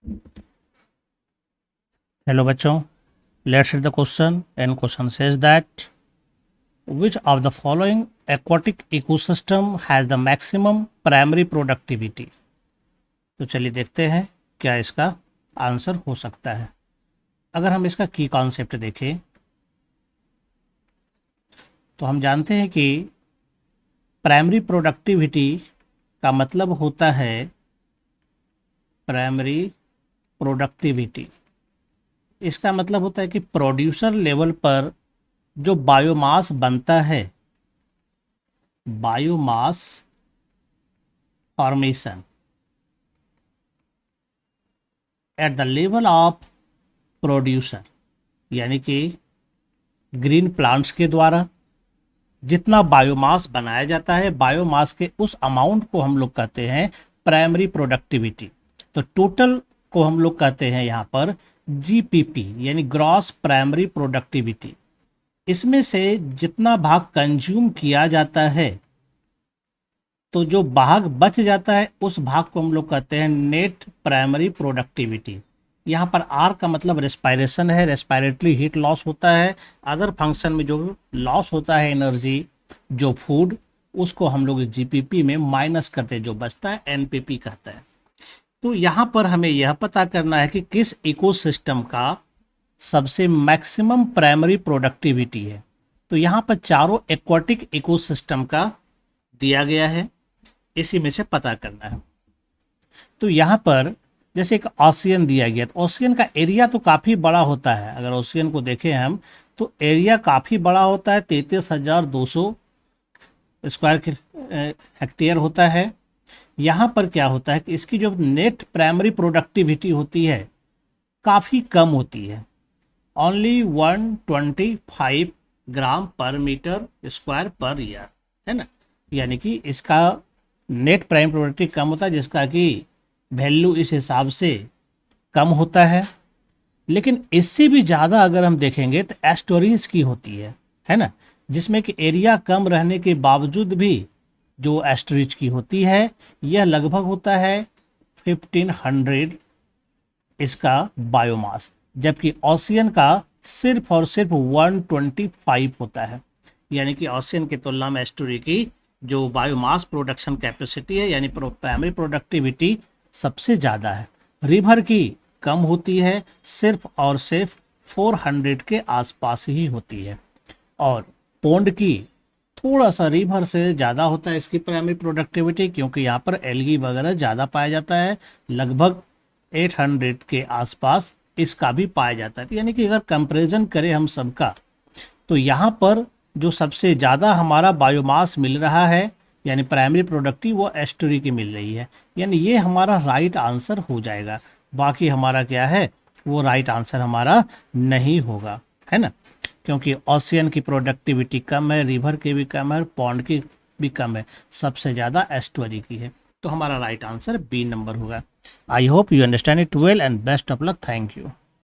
Hello बच्चों, let's read the question and question says that which of the following aquatic ecosystem has the maximum primary productivity। तो चलिए देखते हैं क्या इसका आंसर हो सकता है। अगर हम इसका की कॉन्सेप्ट देखें तो हम जानते हैं कि प्राइमरी प्रोडक्टिविटी का मतलब होता है प्राइमरी प्रोडक्टिविटी। इसका मतलब होता है कि प्रोड्यूसर लेवल पर जो बायोमास बनता है, biomass formation at the level of producer, यानी कि ग्रीन प्लांट्स के द्वारा जितना बायोमास बनाया जाता है, बायोमास के उस अमाउंट को हम लोग कहते हैं प्राइमरी प्रोडक्टिविटी। तो टोटल को हम लोग कहते हैं यहाँ पर जीपीपी, यानी ग्रॉस प्राइमरी प्रोडक्टिविटी। इसमें से जितना भाग कंज्यूम किया जाता है तो जो भाग बच जाता है उस भाग को हम लोग कहते हैं नेट प्राइमरी प्रोडक्टिविटी। यहाँ पर आर का मतलब रेस्पायरेशन है, रेस्पायरेटरी हीट लॉस होता है। अदर फंक्शन में जो लॉस होता है एनर्जी, जो फूड, उसको हम लोग जीपीपी में माइनस करते हैं, जो बचता है एनपीपी कहता है। तो यहाँ पर हमें यह पता करना है कि किस इकोसिस्टम का सबसे मैक्सिमम प्राइमरी प्रोडक्टिविटी है। तो यहाँ पर चारों एक्वाटिक इकोसिस्टम का दिया गया है, इसी में से पता करना है। तो यहाँ पर जैसे एक ओशियन दिया गया, तो ओशियन का एरिया तो काफ़ी बड़ा होता है। अगर ओशियन को देखें हम तो एरिया काफ़ी बड़ा होता है, 33,200 स्क्वायर हेक्टेयर होता है। यहाँ पर क्या होता है कि इसकी जो नेट प्राइमरी प्रोडक्टिविटी होती है काफ़ी कम होती है, ओनली 125 ग्राम पर मीटर स्क्वायर पर ईयर, है ना। यानी कि इसका नेट प्राइम प्रोडक्टिविटी कम होता है, जिसका कि वैल्यू इस हिसाब से कम होता है। लेकिन इससे भी ज़्यादा अगर हम देखेंगे तो एस्टोरीज की होती है ना, जिसमें कि एरिया कम रहने के बावजूद भी जो एस्टोरीज की होती है यह लगभग होता है 1500 इसका बायोमास, जबकि ओशियन का सिर्फ और सिर्फ 125 होता है। यानी कि ओशियन की तुलना में एस्टोरी की जो बायोमास प्रोडक्शन कैपेसिटी है, यानी प्राइमरी प्रोडक्टिविटी, सबसे ज़्यादा है। रिवर की कम होती है, सिर्फ और सिर्फ 400 के आसपास ही होती है। और पोंड की थोड़ा सा रिवर से ज़्यादा होता है इसकी प्राइमरी प्रोडक्टिविटी, क्योंकि यहाँ पर एल्गी वगैरह ज़्यादा पाया जाता है, लगभग 800 के आसपास इसका भी पाया जाता है। यानी कि अगर कंपैरिजन करें हम सबका, तो यहाँ पर जो सबसे ज़्यादा हमारा बायोमास मिल रहा है यानी प्राइमरी प्रोडक्टिव, वो एस्टोरी की मिल रही है। यानी ये हमारा राइट आंसर हो जाएगा। बाकी हमारा क्या है, वो राइट आंसर हमारा नहीं होगा, है ना, क्योंकि ओशियन की प्रोडक्टिविटी कम है, रिवर की भी कम है, पॉन्ड की भी कम है, सबसे ज़्यादा एस्टोरी की है। तो हमारा राइट आंसर बी नंबर होगा। I hope you understand it well and best of luck. Thank you.